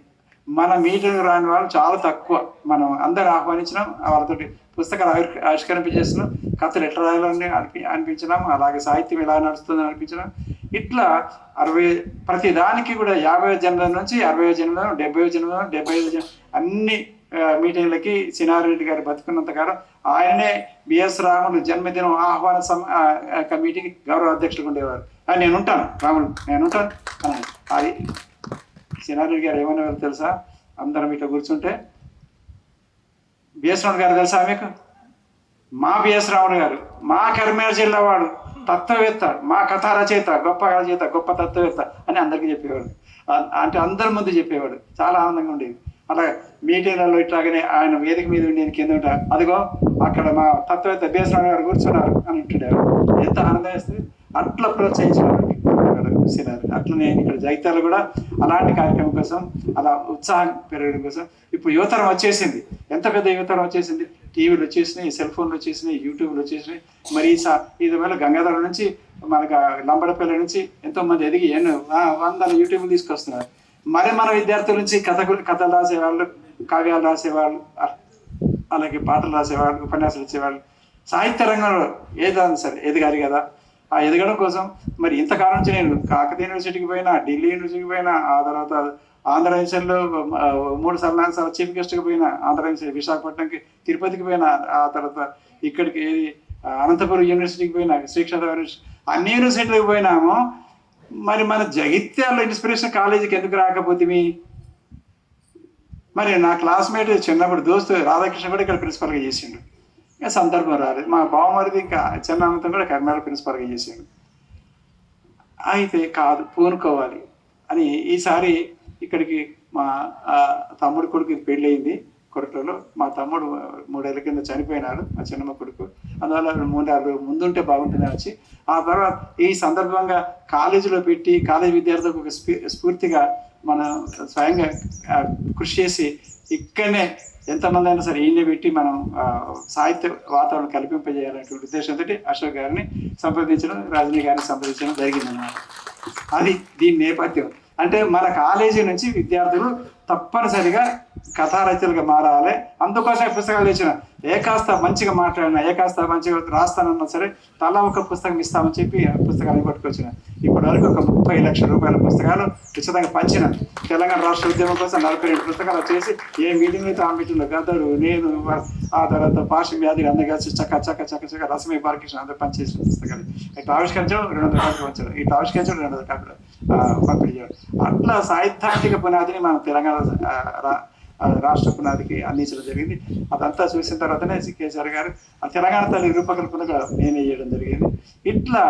మన మీటింగ్ రాని వాళ్ళు చాలా తక్కువ. మనం అందరూ ఆహ్వానించినాం, వాళ్ళతోటి పుస్తకాలు ఆవిష్కరింపజేస్తున్నాం, కథలు ఎట్లా రాయాలని అనిపించినాం, అలాగే సాహిత్యం ఎలా నడుస్తుందని అనిపించినాం. ఇట్లా ప్రతి దానికి కూడా 50వ జన్మదినం నుంచి 60వ జన్మదినం, 70వ జన్మదినం, 75వ జన్మదినం అన్ని మీటింగ్లకి సినారెడ్డి గారు బతుకున్నంతకాలం ఆయననే బిఎస్ రాములు జన్మదినం ఆహ్వాన కమిటీకి గౌరవ అధ్యక్షులు ఉండేవారు. నేను ఉంటాను రాములు, నేను ఉంటాను. అది సినారెడ్డి గారు ఏమనేవారు తెలుసా? అందరం ఇట్లా కూర్చుంటే, బిఎస్ రాముడు గారు తెలుసా మీకు? మా బిఎస్ రాముడు గారు మా కరీంనగర్ జిల్లా వాడు, తత్వవేత్త, మా కథా రచయిత, గొప్ప రచయిత, గొప్ప తత్వవేత్త అని అందరికీ చెప్పేవాడు. అంటే అందరి ముందు చెప్పేవాడు. చాలా ఆనందంగా ఉండేది. అలా మీటింగ్లలో ఇట్లాగనే ఆయన వేదిక మీద నేను కింద ఉంటా, అదిగో అక్కడ మా తత్వవేత్త బిఎస్ రాముడు గారు కూర్చున్నారు అని ఉంటుండేవాడు. ఎంత ఆనందం వేస్తుంది. అట్లా ప్రోత్సహించడానికి అట్లనే ఇక్కడ జగిత్యాల కూడా అలాంటి కార్యక్రమం కోసం అలా ఉత్సాహం పెరగడం కోసం ఇప్పుడు యువతరం వచ్చేసింది. ఎంత పెద్ద యువతరం వచ్చేసింది, టీవీలు వచ్చేసినాయి, సెల్ ఫోన్లు వచ్చేసినాయి, యూట్యూబ్లు వచ్చేసినాయి. మరి ఇది వల్ల గంగాధర నుంచి మనకు లంబడపల్లి నుంచి ఎంతో మంది ఎదిగి వందల యూట్యూబ్లు తీసుకొస్తున్నారు. మరి మన విద్యార్థుల నుంచి కథలు రాసేవాళ్ళు, కావ్యాలు రాసేవాళ్ళు, అలాగే పాటలు రాసేవాళ్ళు, ఉపన్యాసాలు ఇచ్చేవాళ్ళు, సాహిత్య రంగంలో ఏదైనా సరే ఎదగాలి కదా. ఆ ఎదగడం కోసం మరి ఇంతకాలం నుంచి నేను కాకతీయ యూనివర్సిటీకి పోయినా, ఢిల్లీ యూనివర్సిటీకి పోయినా, ఆ తర్వాత ఆంధ్ర యూనివర్సిటీలో 3 సార్లు చీఫ్ గెస్ట్కి పోయినా, ఆంధ్ర యూనివర్సిటీ విశాఖపట్నంకి, తిరుపతికి పోయినా, ఆ తర్వాత ఇక్కడికి అనంతపురం యూనివర్సిటీకి పోయినా, శ్రీక్షేత్ర యూనివర్సిటీ, అన్ని యూనివర్సిటీలకు పోయినాము. మరి మన జగిత్యాల ఇన్స్పిరేషన్ కాలేజీకి ఎందుకు రాకపోతే? మరి నా క్లాస్మేట్ చిన్నప్పుడు దోస్తు రాధాకృష్ణ కూడా ఇక్కడ ప్రిన్సిపల్గా చేసిండు. ఇంకా సందర్భం రాలేదు. మా బావమరిది ఇంకా చిన్నతో కూడా కర్ణాటక ప్రిన్సిపల్గా చేసిండు. అయితే కాదు, పూనుకోవాలి అని ఈసారి ఇక్కడికి మా తమ్ముడు కొడుకు పెళ్ళయింది కొరటలో. మా తమ్ముడు 3 ఏళ్ళ కింద చనిపోయినాడు, మా చిన్నమ్మ కొడుకు. అందువల్ల 3 ఏళ్ళు ముందుంటే బాగుంటుందని వచ్చి, ఆ తర్వాత ఈ సందర్భంగా కాలేజీలో పెట్టి కాలేజీ విద్యార్థులకు ఒక స్ఫూర్తిగా మనం స్వయంగా కృషి చేసి ఇక్కడనే ఎంతమంది అయినా సరే ఈయన పెట్టి మనం సాహిత్య వాతావరణం కల్పింపజేయాలనేటువంటి ఉద్దేశంతో అశోక్ గారిని సంప్రదించడం, రజనీ గారిని సంప్రదించడం జరిగిందన్నమాట. అది దీని నేపథ్యం. అంటే మన కాలేజీ నుంచి విద్యార్థులు తప్పనిసరిగా కథారచనలుగా మారాలి. అందుకోసమే పుస్తకాలు తెచ్చిన. ఏ కాస్త మంచిగా మాట్లాడినా, ఏ కాస్త మంచిగా రాస్తానన్నా సరే తలా ఒక పుస్తకం ఇస్తామని చెప్పి ఆ పుస్తకాలను పట్టుకొచ్చిన. ఇప్పటి వరకు ఒక 30 లక్షల రూపాయల పుస్తకాలు ఉచితంగా పంచిన. తెలంగాణ రాష్ట్ర ఉద్యమం కోసం 42 పుస్తకాలు చేసి ఏ మీటింగ్ అయితే ఆ మీటింగ్లో గద్దరు, నేను, ఆ తర్వాత పార్శ్వ వ్యాధి అందరు కలిసి చక్క రసమే బాలకృష్ణ అందరూ పనిచేసిన పుస్తకాలు ఇట్లా ఆవిష్కరించడం 200 కాపీలు పంచడం, ఇట్లా ఆవిష్కరించడం 200 కాపీలు పంపిణీ చేయడం. అట్లా సాహిత్యాత్మిక పునాదిని మనం తెలంగాణ రాష్ట్ర పునాదికి అందించడం జరిగింది. అదంతా చూసిన తర్వాతనే కేసీఆర్ గారు ఆ తెలంగాణ తల్లి రూపకల్పనగా నేనే చేయడం జరిగింది. ఇట్లా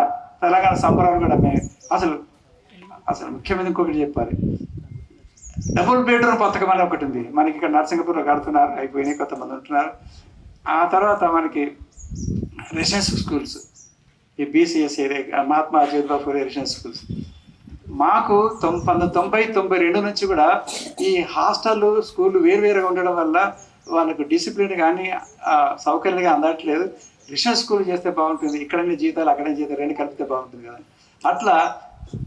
తెలంగాణ సంబరాలు కూడా అసలు ముఖ్యమైన ఇంకొకటి చెప్పాలి. డబుల్ బెడ్రూమ్ పథకం అని ఒకటి ఉంది మనకి. ఇక్కడ నరసింగపూర్లో కడుతున్నారు, అయిపోయినాయి, కొంతమంది ఉంటున్నారు. ఆ తర్వాత మనకి రెసిడెన్షియల్ స్కూల్స్, ఈ BCs Mahatma Jyotiba Phule residential schools మాకు 1992 నుంచి కూడా ఈ హాస్టల్ స్కూళ్ళు వేరువేరుగా ఉండడం వల్ల వాళ్ళకు డిసిప్లిన్ కానీ సౌకర్యంగా అందట్లేదు. రెసిడెన్షియల్ స్కూల్ చేస్తే బాగుంటుంది, ఇక్కడనే జీతాలు అక్కడనే జీతాలు 2 కలిపితే బాగుంటుంది కదా. అట్లా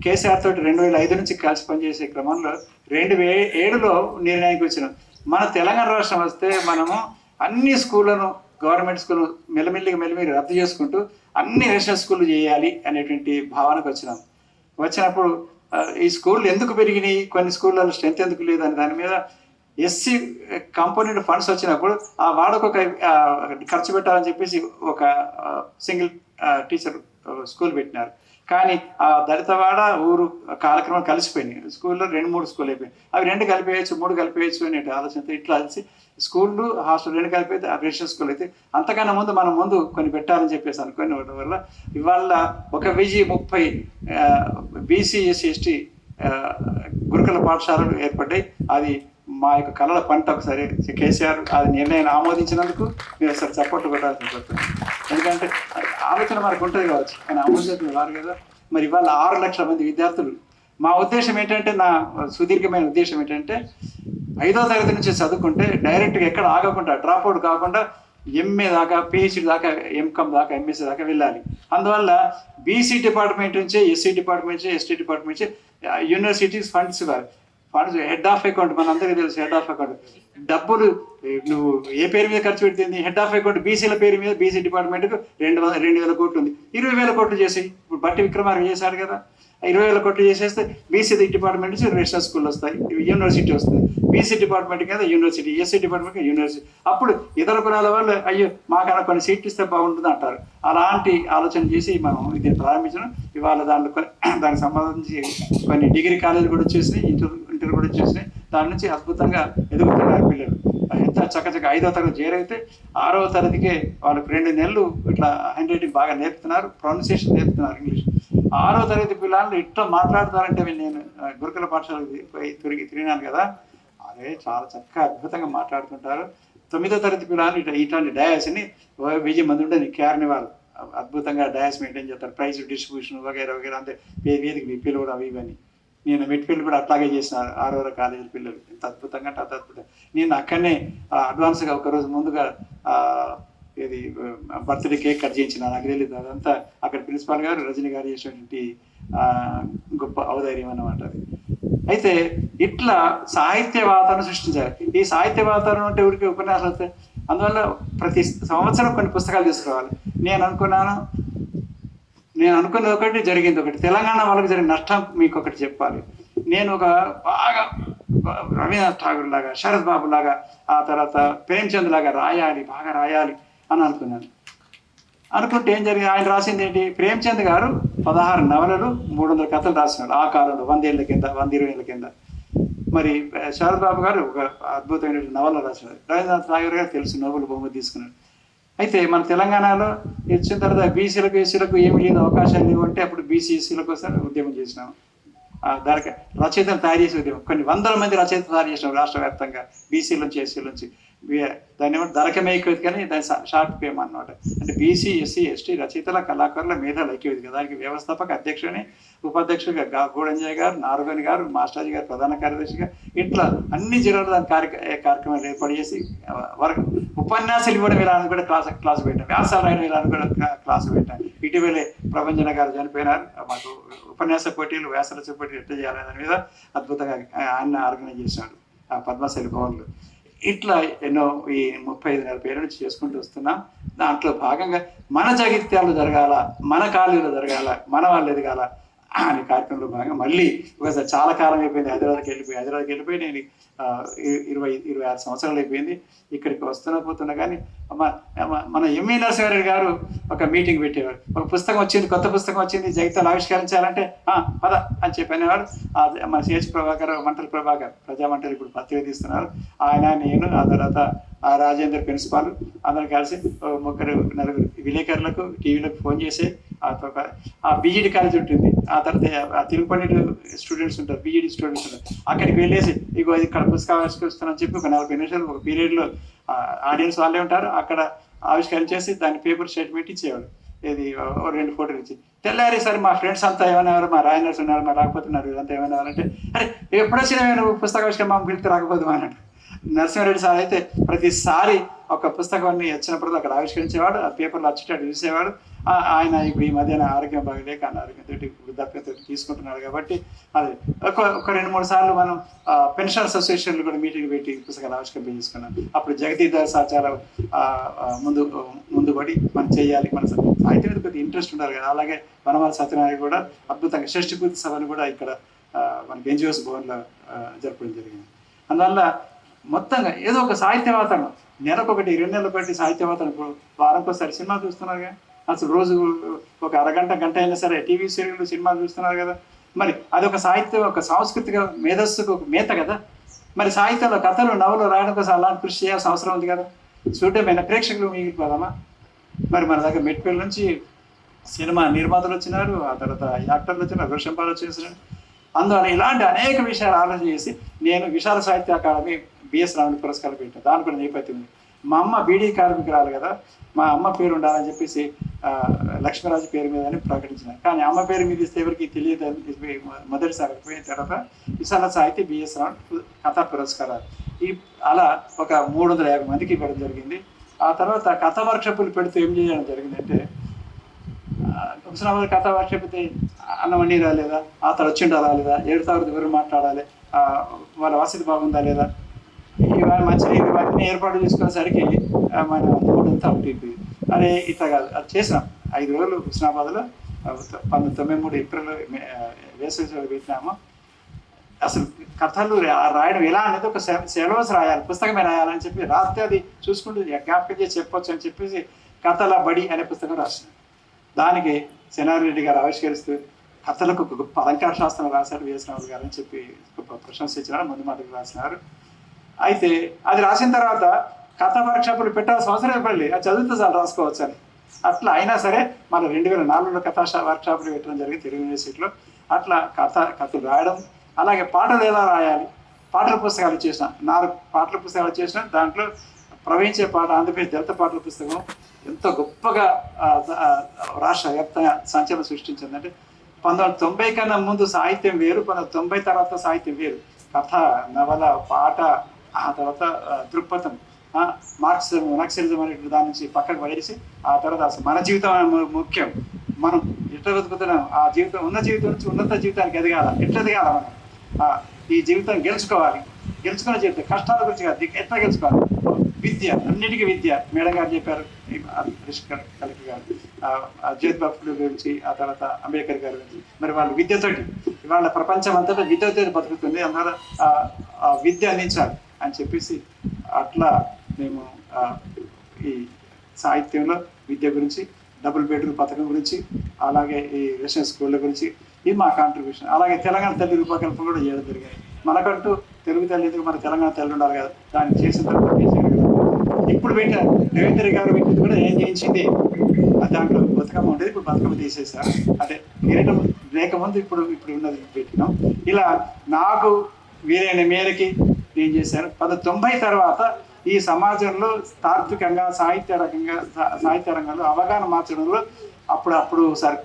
కేసీఆర్ తోటి 2005 నుంచి కలిసి పనిచేసే క్రమంలో 2007లో నిర్ణయానికి వచ్చినాం. మన తెలంగాణ రాష్ట్రం వస్తే మనము అన్ని స్కూళ్ళను, గవర్నమెంట్ స్కూల్ మెల్లమెల్లి రద్దు చేసుకుంటూ అన్ని రెసిడెన్షియల్ స్కూళ్ళు చేయాలి అనేటువంటి భావనకు వచ్చినప్పుడు ఈ స్కూళ్ళు ఎందుకు పెరిగినాయి, కొన్ని స్కూళ్ళలో స్ట్రెంత్ ఎందుకు లేదు అని దాని మీద ఎస్సీ కాంపోనెంట్ ఫండ్స్ వచ్చినప్పుడు ఆ వాడకు ఒక ఖర్చు పెట్టాలని చెప్పేసి ఒక సింగిల్ టీచర్ స్కూల్ పెట్టినారు. కానీ ఆ దళితవాడ ఊరు కార్యక్రమం కలిసిపోయినాయి. స్కూల్లో 2-3 స్కూల్ అయిపోయినాయి. అవి 2 కలిపేయచ్చు, 3 కలిపేయచ్చు అనే ఆలోచనతో ఇట్లా కలిసి స్కూళ్ళు హాస్టల్ 2 కలిపి రెసిడెన్షియల్ స్కూల్ అయితే అంతకన్నా ముందు మనం ముందు కొన్ని పెట్టాలని చెప్పేసి అనుకుని ఉండడం వల్ల ఇవాళ 1030 బీసీ ఎస్సీ ఎస్టీ గురుకుల పాఠశాలలు ఏర్పడ్డాయి. అది మా యొక్క కళల పంట. ఒకసారి కేసీఆర్ అది నిర్ణయాన్ని ఆమోదించినందుకు మీరు ఒకసారి సపోర్ట్ కొట్టాల్సి పడుతుంది. ఎందుకంటే ఆలోచన మనకు ఉంటుంది కావచ్చు, కానీ ఆమోదించిన వారు కదా. మరి ఇవాళ 6 లక్షల మంది విద్యార్థులు. మా ఉద్దేశం ఏంటంటే, నా సుదీర్ఘమైన ఉద్దేశం ఏంటంటే, 5వ తరగతి నుంచి చదువుకుంటే డైరెక్ట్గా ఎక్కడ ఆగకుండా, డ్రాప్ అవుట్ కాకుండా ఎంఏ దాకా, పిహెచ్డి దాకా, ఎంకామ్ దాకా, ఎంఎస్సీ దాకా వెళ్ళాలి. అందువల్ల బీసీ డిపార్ట్మెంట్ నుంచి, ఎస్సీ డిపార్ట్మెంట్ నుంచి, ఎస్టీ డిపార్ట్మెంట్ నుంచి యూనివర్సిటీస్ ఫండ్స్ ఇవ్వాలి. ఫండ్స్ హెడ్ ఆఫ్ అకౌంట్ మనందరికీ తెలుసు. హెడ్ ఆఫ్ అకౌంట్ డబ్బులు నువ్వు ఏ పేరు మీద ఖర్చు పెడుతుంది, హెడ్ ఆఫ్ అకౌంట్ బీసీల పేరు మీద బీసీ డిపార్ట్మెంట్కు 2,000 కోట్లు ఉంది. 20,000 కోట్లు చేసి ఇప్పుడు బట్టి విక్రమార్క చేశాడు కదా. 20,000 కోట్లు చేసేస్తే బీసీ డిపార్ట్మెంట్ నుంచి రెసిడెన్షియల్ స్కూల్ వస్తాయి, యూనివర్సిటీ వస్తుంది. బీసీ డిపార్ట్మెంట్ కింద యూనివర్సిటీ, ఎస్సీ డిపార్ట్మెంట్ యూనివర్సిటీ. అప్పుడు ఇతర కులాల వాళ్ళు అయ్యో మాకన్నా కొన్ని సీట్లు ఇస్తే బాగుంటుంది అంటారు. అలాంటి ఆలోచన చేసి మనం ఇది ప్రారంభించడం. ఇవాళ దానికి సంబంధించి కొన్ని డిగ్రీ కాలేజీలు కూడా వచ్చేసినాయి, ఇంటర్ కూడా వచ్చేసినాయి. దాని నుంచి అద్భుతంగా ఎదుగుతున్నారు పిల్లలు. ఎంత చక్కచక్క 5వ తరగతి చేరైతే 6వ తరగతికే వాళ్ళకి 2 నెలలు ఇట్లా హ్యాండ్ రైటింగ్ బాగా నేర్పుతున్నారు, ప్రొనౌన్సియేషన్ నేర్పుతున్నారు ఇంగ్లీష్. 6వ తరగతి పిల్లలు ఇట్లా మాట్లాడతారంటే నేను గురుకుల పాఠశాలకు పోయి తిరిగినాను కదా, అదే చాలా చక్కగా అద్భుతంగా మాట్లాడుతుంటారు. 9వ తరగతి పిల్లలు ఇట్లాంటి డయాస్ని 1000 మంది ఉండని కేరని వాళ్ళు అద్భుతంగా డయాస్ మెయింటైన్ చేస్తారు, ప్రైజ్ డిస్ట్రిబ్యూషన్ వగైరా వగైరా, అంటే వేదిక పిల్లలు అవి ఇవన్నీ. నేను మెట్పల్లి కూడా అట్లాగే చేసిన 6వ కాలేజీ పిల్లలు ఎంత అద్భుతంగా అంటే అంత అద్భుతం. నేను అక్కడనే అడ్వాన్స్గా ఒకరోజు ముందుగా ఇది బర్త్డే కేక్ కట్ చేయించిన, నాకు తెలియదు అదంతా అక్కడ ప్రిన్సిపాల్ గారు రజనీ గారు చేసినటువంటి గొప్ప ఔదార్యం అన్నమాట అది. అయితే ఇట్లా సాహిత్య వాతావరణం సృష్టించాలి. ఈ సాహిత్య వాతావరణం అంటే ఊరికి ఉపన్యాసాలు వస్తాయి. అందువల్ల ప్రతి సంవత్సరం కొన్ని పుస్తకాలు తీసుకురావాలి. నేను అనుకున్నది ఒకటి, జరిగింది ఒకటి. తెలంగాణ వాళ్ళకి జరిగిన నష్టం మీకు ఒకటి చెప్పాలి. నేను ఒక బాగా రవీంద్రనాథ్ ఠాగూర్ లాగా, శరత్ బాబు లాగా, ఆ తర్వాత ప్రేమ్చంద్ లాగా బాగా రాయాలి అని అనుకున్నాను. అనుకుంటే ఏం జరిగింది, ఆయన రాసింది ఏంటి, ప్రేమ్చంద్ గారు 16 నవలలు 300 కథలు రాసినాడు ఆ కాలంలో, 120 ఏళ్ళ కింద. మరి శరత్ బాబు గారు ఒక అద్భుతమైన నవల రాసినాడు. రవీంద్రనాథ్ ఠాగూర్ గారు తెలుసు, నోబెల్ బహుమతి తీసుకున్నాడు. అయితే మన తెలంగాణలో వచ్చిన తర్వాత బీసీలకు ఎస్సీలకు ఏమి లేదు, అవకాశాలు లేవు అంటే అప్పుడు బీసీ ఎస్సీలకు వస్తే ఉద్యమం చేసినాం. దానికి రచయితలు తయారు చేసే ఉద్యమం, కొన్ని 100 మంది రచయితలు తయారు చేసినాం రాష్ట్ర వ్యాప్తంగా, బీసీల నుంచి ఎస్సీల నుంచి. దాన్ని ఏమంటే ధరకమే ఐక్యవేదిక కానీ దాని షార్ట్ ఫేమ్ అన్నమాట. అంటే బీసీ ఎస్సీ ఎస్టీ రచయితల కళాకారుల మేధావుల ఐక్యవేదిక. దానికి వ్యవస్థాపక అధ్యక్షుని, ఉపాధ్యక్షుడిగా గూడంజయ్య గారు, నారుగని గారు, మాస్టాజీ గారు ప్రధాన కార్యదర్శిగా, ఇట్లా అన్ని జిల్లాలో దాని కార్యక్రమాలు ఏర్పాటు చేసి ఉపన్యాసాలు ఇవ్వడం ఇలా అని కూడా క్లాసు పెట్టాం, వ్యాసాలు రాయడం ఇలా అని కూడా క్లాసు పెట్టాం. ఇటీవలే ప్రభంజన గారు చనిపోయినారు. మాకు ఉపన్యాస పోటీలు, వ్యాసరచన పోటీలు ఎట్లా చేయాలి దాని మీద అద్భుతంగా ఆయన ఆర్గనైజ్ చేసినాడు ఆ పద్మశాలి భవన్లు. ఇట్లా ఎన్నో ఈ 35-40 ఏళ్ళ నుంచి చేసుకుంటూ వస్తున్నాం. దాంట్లో భాగంగా మన జగిత్యాలు జరగాల, మన కాలేజీలో జరగాల, మన వాళ్ళు ఎదగాల అనే కార్యక్రమంలో భాగంగా మళ్ళీ ఒకసారి చాలా కాలం అయిపోయింది హైదరాబాద్కి వెళ్ళిపోయి నేను 26 సంవత్సరాలు అయిపోయింది. ఇక్కడికి పోతున్నా కానీ మన ఎంఈ నరసింహారెడ్డి గారు ఒక మీటింగ్ పెట్టేవారు. ఒక పుస్తకం వచ్చింది, కొత్త పుస్తకం వచ్చింది, జగిత్యాలు ఆవిష్కరించాలంటే పద అని చెప్పనేవాడు. మన సిహెచ్ ప్రభాకర్, మంటల ప్రభాకర్ ప్రజామంటలు ఇప్పుడు పత్రిక తీస్తున్నారు. ఆయన, నేను, ఆ తర్వాత ఆ రాజేందర్ ప్రిన్సిపాల్ అందరం కలిసి 3-4 విలేకరులకు టీవీలకు ఫోన్ చేసి ఆ బీజీడీ కాలేజ్ ఉంటుంది, ఆ తర్వాత ఆ తిరుపతి స్టూడెంట్స్ ఉంటారు, బీజీడీ స్టూడెంట్స్ ఉంటారు, అక్కడికి వెళ్ళేసి ఇగో ఇక్కడ పుస్తకం ఆవిష్కరిస్తానని చెప్పి ఒక 40 నిమిషాలు ఒక పీరియడ్లో ఆడియన్స్ వాళ్ళే ఉంటారు, అక్కడ ఆవిష్కరించేసి దాని పేపర్ స్టేట్మెంట్ ఇచ్చేవాడు. ఇది 2 ఫోటోలు ఇచ్చి తెల్లారి సరే మా ఫ్రెండ్స్ అంతా ఏమనేవారు, మా రాయనర్స్ ఉన్నారు, మా రాకపోతున్నారు, ఇదంతా ఏమనేవారంటే, అరే ఎప్పుడొచ్చినా నువ్వు పుస్తక ఆవిష్కరణ మాకు పిలిస్తే రాకపోదు అన్నట్టు. నరసింహారెడ్డి సార్ అయితే ప్రతిసారి ఒక పుస్తకాన్ని వచ్చినప్పుడు అక్కడ ఆవిష్కరించేవాడు, ఆ పేపర్లు వచ్చేటట్టు చూసేవాడు. ఆయన ఇప్పుడు ఈ మధ్యన ఆరోగ్యం బాగలేక అనారోగ్యంతో వృద్ధాప్యంతో తీసుకుంటున్నాడు కాబట్టి అది ఒక 2-3 సార్లు మనం పెన్షనర్స్ అసోసియేషన్లు కూడా మీటింగ్ పెట్టి పుస్తకాలు ఆవిష్కరణ చేసుకున్నాం. అప్పుడు జగదీశ్వర్ సార్ చాలా ముందు పడి మనం చేయాలి, మన సాహిత్యం మీద కొద్దిగా ఇంట్రెస్ట్ ఉండాలి కదా. అలాగే వనమాల సత్యనారాయణ కూడా అద్భుతంగా షష్ఠిపూర్తి సభను కూడా ఇక్కడ మనకి ఎన్జిఓస్ భవన్లో జరపడం జరిగింది. అందువల్ల మొత్తంగా ఏదో ఒక సాహిత్య వాతావరణం, నెలకొకటి 2 నెలలకొకటి సాహిత్య వాతావరణం. ఇప్పుడు వారంకోసారి సినిమా చూస్తున్నారు కదా, అసలు రోజు ఒక గంట అయినా సరే టీవీ సీరియల్ సినిమాలు చూస్తున్నారు కదా. మరి అదొక సాహిత్యం, ఒక సాంస్కృతిక మేధస్సుకు ఒక మేత కదా. మరి సాహిత్యంలో కథలు, నవలు రాయడం కోసం అలాంటి కృషి చేయాల్సిన అవసరం ఉంది కదా. చూడమైన ప్రేక్షకులు మిగిలిపోదామా? మరి మన దగ్గర మెట్పల్లి నుంచి సినిమా నిర్మాతలు వచ్చినారు, ఆ తర్వాత యాక్టర్లు వచ్చినారు, రోషంపాలు వచ్చేసినారు. అందువల్ల ఇలాంటి అనేక విషయాలు ఆలోచన చేసి నేను విశాల సాహిత్య అకాడమీ బిఎస్ రామన్ పురస్కారం పెట్టాను. దాని కూడా నేపథ్యం ఉంది. మా అమ్మ బీడీ కార్మికురాలు కదా, మా అమ్మ పేరు ఉండాలని చెప్పేసి లక్ష్మీరాజు పేరు మీద అని ప్రకటించినారు. కానీ అమ్మ పేరు మీద ఇస్తే ఎవరికి తెలియదు. మొదటిసారి పోయిన తర్వాత విశాల సాహిత్య బిఎస్ రామన్ కథా పురస్కారాలు అలా ఒక 350 మందికి ఇవ్వడం జరిగింది. ఆ తర్వాత కథా వర్క్షాపులు పెడుతూ ఏం చేయడం జరిగిందంటే, హుస్నాబాద్ కథా వర్క్షాప్ అయితే అన్నం వండి రాలేదా, ఆ తర్వాత వచ్చిండా రాలేదా, 7 తారీఖు ఎవరు మాట్లాడాలి, వాళ్ళ వసతి బాగుందా లేదా, ఇవన్నీ మంచినీళ్ళు ఇవన్నీ ఏర్పాటు చేసుకునేసరికి మన మూడంతా అవుతుంది. అరే ఇట్లా కాదు, అది చేసినాం. 5 రోజులు హుస్నాబాద్లో 1993 ఏప్రిల్ వేసవి పెట్టినాము. అసలు కథలు రాయడం ఎలా అనేది ఒక సిలబస్ రాయాలి, పుస్తకమే రాయాలని చెప్పి రాస్తే అది చూసుకుంటూ జ్ఞాపకం చేసి చెప్పొచ్చు అని చెప్పేసి కథల బడి అనే పుస్తకం రాసినాం. దానికి శనారెడ్డి గారు ఆవిష్కరిస్తూ కథలకు ఒక గొప్ప అలంకార శాస్త్రం రాశారు వీఎస్ గారు అని చెప్పి గొప్ప ప్రశంసించినారు, ముందు మాటకు రాసినారు. అయితే అది రాసిన తర్వాత కథ వర్క్షాపులు పెట్టాల్సిన అవసరం ఏర్పడలేదు, అది చదివితే చాలు రాసుకోవచ్చు అని. అట్లా అయినా సరే మన 2004లో కథా వర్క్షాపులు పెట్టడం జరిగింది తెలుగు యూనివర్సిటీలో. అట్లా కథలు రాయడం, అలాగే పాటలు ఎలా రాయాలి, పాటల పుస్తకాలు చేసిన 4 పాటల పుస్తకాలు చేసిన. దాంట్లో ప్రవహించే పాట ఆంధ్రప్రదేశ్ దళిత పాటల పుస్తకం, ఎంత గొప్పగా రాష్ట్ర వ్యాప్తంగా సంచలనం సృష్టించిందంటే 1990 కన్నా ముందు సాహిత్యం వేరు, 1990 తర్వాత సాహిత్యం వేరు. కథ, నవల, పాట, ఆ తర్వాత దృక్పథం, మార్క్సిజం, నక్సలిజం అనే దాని నుంచి పక్కకు పడేసి ఆ తర్వాత అసలు మన జీవితం ముఖ్యం, మనం ఎట్లా బతుకుతున్నాం, ఆ జీవితం ఉన్న జీవితం నుంచి ఉన్నత జీవితానికి ఎదగాల, ఎట్లా ఎదగాల మనం, ఈ జీవితం గెలుచుకోవాలి, గెలుచుకునే జీవితం, కష్టాల గురించి కాదు, ఎట్లా గెలుచుకోవాలి, విద్య, అన్నిటికీ విద్య. మేడం గారు చెప్పారు, కలెక్టర్ గారు జ్యోతిబా ఫులే గురించి, ఆ తర్వాత అంబేద్కర్ గారి గురించి. మరి వాళ్ళు విద్యతోటి ఇవాళ ప్రపంచం అంతటా విద్యతో బతుకుతుంది, అందువల్ల విద్య అందించాలి అని చెప్పేసి అట్లా మేము ఈ సాహిత్యంలో విద్య గురించి, డబుల్ బెడ్రూమ్ పథకం గురించి, అలాగే ఈ రెసిడెన్షియల్ స్కూళ్ళ గురించి ఇది మా కాంట్రిబ్యూషన్. అలాగే తెలంగాణ తల్లి రూపకల్పన కూడా చేయడం జరిగాయి. మనకంటూ తెలుగు తల్లి ఎందుకు, మన తెలంగాణ తల్లి ఉండాలి కదా, దాన్ని చేసిన తర్వాత ఇప్పుడు పెట్టారు రేవంత్ గారు పెట్టింది కూడా ఏం చేయించింది, దాంట్లో బతుకమ్మ ఉండేది, ఇప్పుడు బతుకమ్మ తీసేసారు. అదే కిరీటం లేకముందు ఇప్పుడు ఉన్నది పెట్టినాం. ఇలా నాకు వీలైన మేరకి నేను చేశాను. 1990 తర్వాత ఈ సమాజంలో తాత్వికంగా సాహిత్య రంగంలో అవగాహన మార్చడంలో అప్పుడు సార్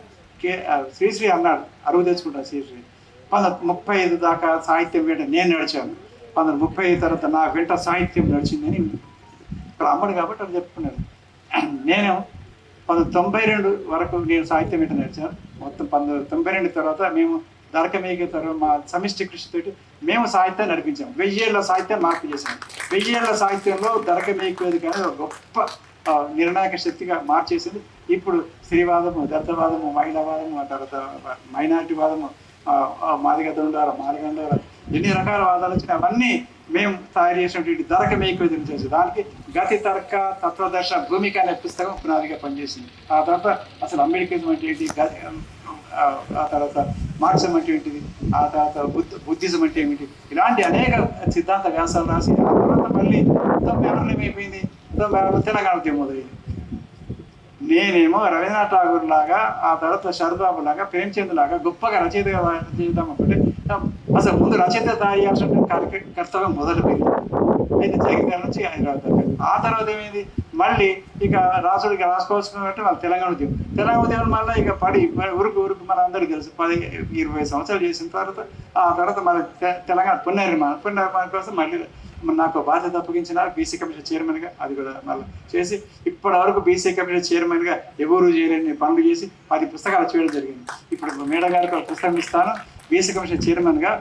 శ్రీశ్రీ అన్నాడు, అరువు తెచ్చుకుంటాను శ్రీశ్రీ. 1935 దాకా సాహిత్యం వెంట నేను నడిచాను, 1935 తర్వాత నా వెంట సాహిత్యం నడిచిందని ఇక్కడ అమ్మడు కాబట్టి అని చెప్పుకున్నాను. నేను 1992 వరకు నేను సాహిత్యం వెంట నడిచాను. మొత్తం 1992 తర్వాత మేము దరకమేగే తర్వాత మా సమిష్టి కృషితోటి మేము సాహిత్యాన్ని నడిపించాము. 1000 ఏళ్ళ సాహిత్యాన్ని మార్పు చేశాము. 1000 ఏళ్ళ సాహిత్యంలో దరకమేగేది కానీ ఒక గొప్ప నిర్ణాయక శక్తిగా మార్చేసింది. ఇప్పుడు స్త్రీవాదము, దళితవాదము, మహిళావాదము, ఆ తర్వాత మైనారిటీ వాదము, మాదిగ దండాల, మాదిగండాల, ఎన్ని రకాల వాదాలు వచ్చినాయి అవన్నీ మేము తయారు చేసినటువంటి దరకమేగేది చేసి దానికి గతి తర్క తత్వదర్శ భూమిక అనే పుస్తకం పునాదిగా పనిచేసింది. ఆ తర్వాత అసలు అంబేద్కరిజం అంటే ఏంటి, ఆ తర్వాత మార్క్సిజం అంటే ఏంటిది, ఆ తర్వాత బుద్ధిజం అంటే ఏమిటి, ఇలాంటి అనేక సిద్ధాంత వ్యాసాలు రాసి ఆ తర్వాత మళ్ళీ 96 ఏమైపోయింది, 96 తెలంగాణ ఉద్యమం మొదలైంది. నేనేమో రవీంద్రనాథ్ ఠాగూర్ లాగా, ఆ తర్వాత శరద్బాబు లాగా, ప్రేమ్చంద్ లాగా గొప్పగా రచయిత చేద్దాం అనుకుంటే అసలు ముందు రచయిత తయారు చేయాల్సిన కర్తవ్యం మొదలుపోయింది. అయితే జగిత్యాల నుంచి హైదరాబాద్ దాకా. ఆ తర్వాత ఏమైంది, మళ్ళీ ఇక రాసుడికి రాసుకోవాల్సినట్టు వాళ్ళు తెలంగాణ ఉద్యమం మళ్ళీ ఇక పడి ఉరుకు మన అందరికీ తెలుసు 10-20 సంవత్సరాలు చేసిన తర్వాత ఆ తర్వాత మళ్ళీ తెలంగాణ పునర్నిర్మాణం కోసం మళ్ళీ నాకు బాధ్యత అప్పగించిన బీసీ కమిషన్ చైర్మన్గా అది కూడా మళ్ళీ చేసి ఇప్పటి వరకు బీసీ కమిషన్ చైర్మన్గా ఎవరు చేయలేని పనులు చేసి 10 పుస్తకాలు చేయడం జరిగింది. ఇప్పుడు మేడం గారికి ఒక పుస్తకం ఇస్తాను, బీసీ కమిషన్ చైర్మన్గా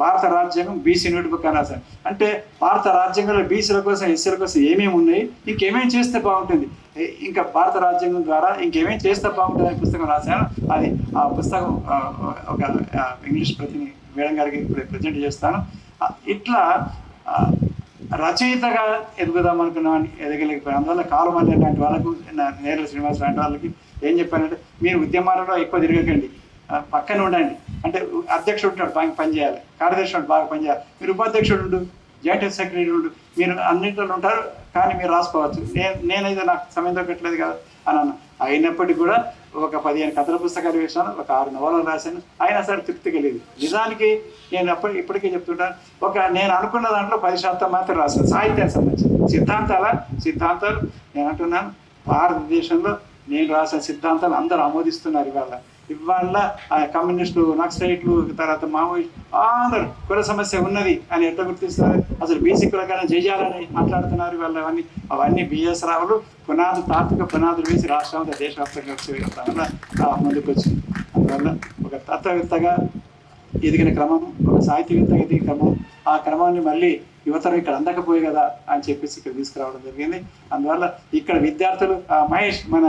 భారత రాజ్యాంగం బీసీ నోట్బుక్ అని రాశాను. అంటే భారత రాజ్యాంగంలో బీసీల కోసం, ఎస్సీల కోసం ఏమేమి ఉన్నాయి, ఇంకేమేమి చేస్తే బాగుంటుంది, ఇంకా భారత రాజ్యాంగం ద్వారా ఇంకేమేమి చేస్తే బాగుంటుంది అనే పుస్తకం రాశాను. అది ఆ పుస్తకం ఒక ఇంగ్లీష్ ప్రతిని మేడం గారికి ఇప్పుడు ప్రజెంట్ చేస్తాను. ఇట్లా రచయితగా ఎదుగుదాం అనుకున్నామని ఎదగలేకపోయాను. అందువల్ల కాలుమల్లి లాంటి వాళ్ళకు, నేరల శ్రీనివాస్ లాంటి వాళ్ళకి ఏం చెప్పానంటే, మీరు ఉద్యమాలలో ఎక్కువ తిరగకండి, పక్కన ఉండండి. అంటే అధ్యక్షుడు ఉంటాడు, బాగా పనిచేయాలి, కార్యదర్శి ఉంటాడు, బాగా పనిచేయాలి, మీరు ఉపాధ్యక్షుడు ఉండు, జాయింట్ సెక్రటరీ ఉండు, మీరు అన్నింటిలో ఉంటారు కానీ మీరు రాసుకోవచ్చు. నేనైతే నాకు సమయం దొరకట్లేదు కదా అని అన్నా. అయినప్పటికీ కూడా ఒక 15 కథల పుస్తకాలు వేసాను, ఒక 6 నవలలు రాశాను, అయినా సరే తృప్తి కలిగింది. నిజానికి నేను ఇప్పటికే చెప్తుంటాను, నేను అనుకున్న దాంట్లో 10% మాత్రం రాశాను సాహిత్యానికి సంబంధించి. సిద్ధాంతాలు నేను అంటున్నాను, భారతదేశంలో నేను రాసిన సిద్ధాంతాలు అందరూ ఆమోదిస్తున్నారు. ఇవాళ కమ్యూనిస్టులు, నక్సలైట్లు, తర్వాత మావోయిస్టు అందరూ కుల సమస్య ఉన్నది అని ఎట్లా గుర్తిస్తున్నారు, అసలు బీసీ కులకరణ చేయాలని మాట్లాడుతున్నారు. అవన్నీ బిఎస్ రావులు తాత్విక పునాదులు వేసి రాష్ట్రంలో దేశవ్యాప్తంగా వల్ల ముందుకు వచ్చింది. అందువల్ల ఒక తత్వవేత్తగా ఎదిగిన క్రమం, ఒక సాహిత్యవేత్తగా ఎదిగిన క్రమం, ఆ క్రమాన్ని మళ్ళీ యువతరం ఇక్కడ అందకపోయి కదా అని చెప్పేసి ఇక్కడ తీసుకురావడం జరిగింది. అందువల్ల ఇక్కడ విద్యార్థులు మహేష్ మన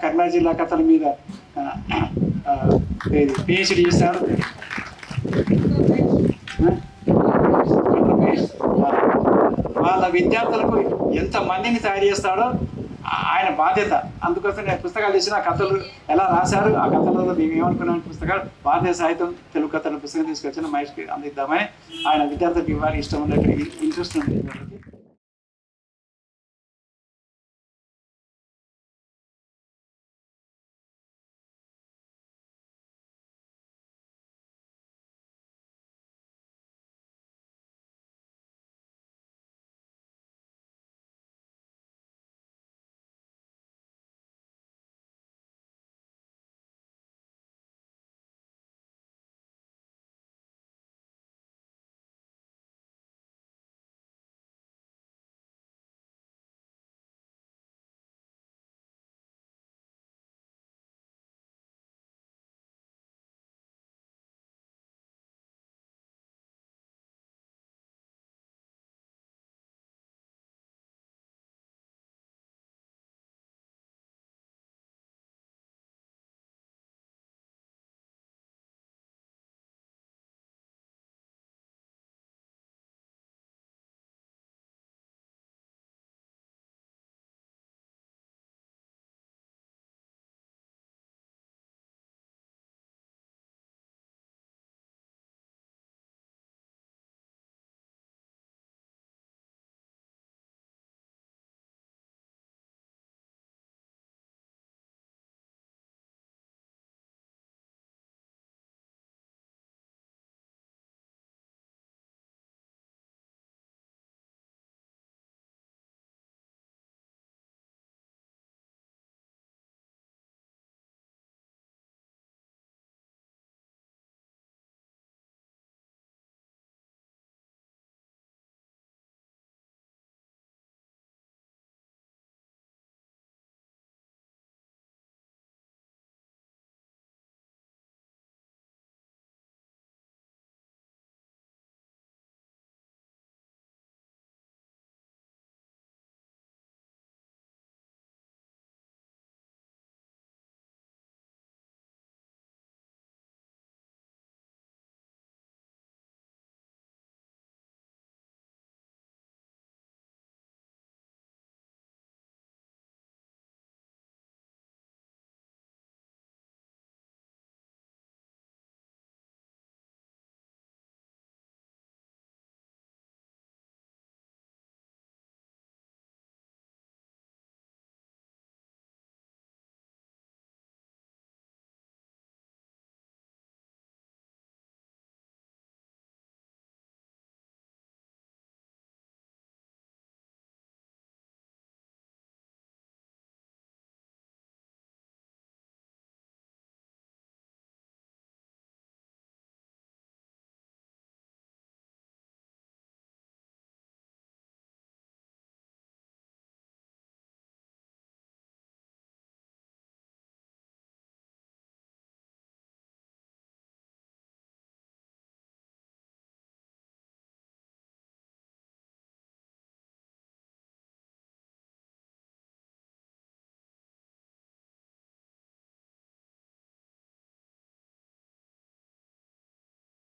కర్నూలు జిల్లా కథల మీద పిహెచ్డి చేశాడు. వాళ్ళ విద్యార్థులకు ఎంత మందిని తయారు చేస్తాడో ఆయన బాధ్యత. అందుకోసం నేను పుస్తకాలు చేసిన కథలు ఎలా రాశారు, ఆ కథలలో మేము ఏమనుకున్నాం పుస్తకాలు భారతీయ సాహిత్యం తెలుగు కథల పుస్తకం తీసుకొచ్చిన మహేష్కి అందిద్దామని ఆయన విద్యార్థులకు ఇవ్వాలి, ఇష్టం ఉన్నట్టు ఇంట్రెస్ట్ ఉంది.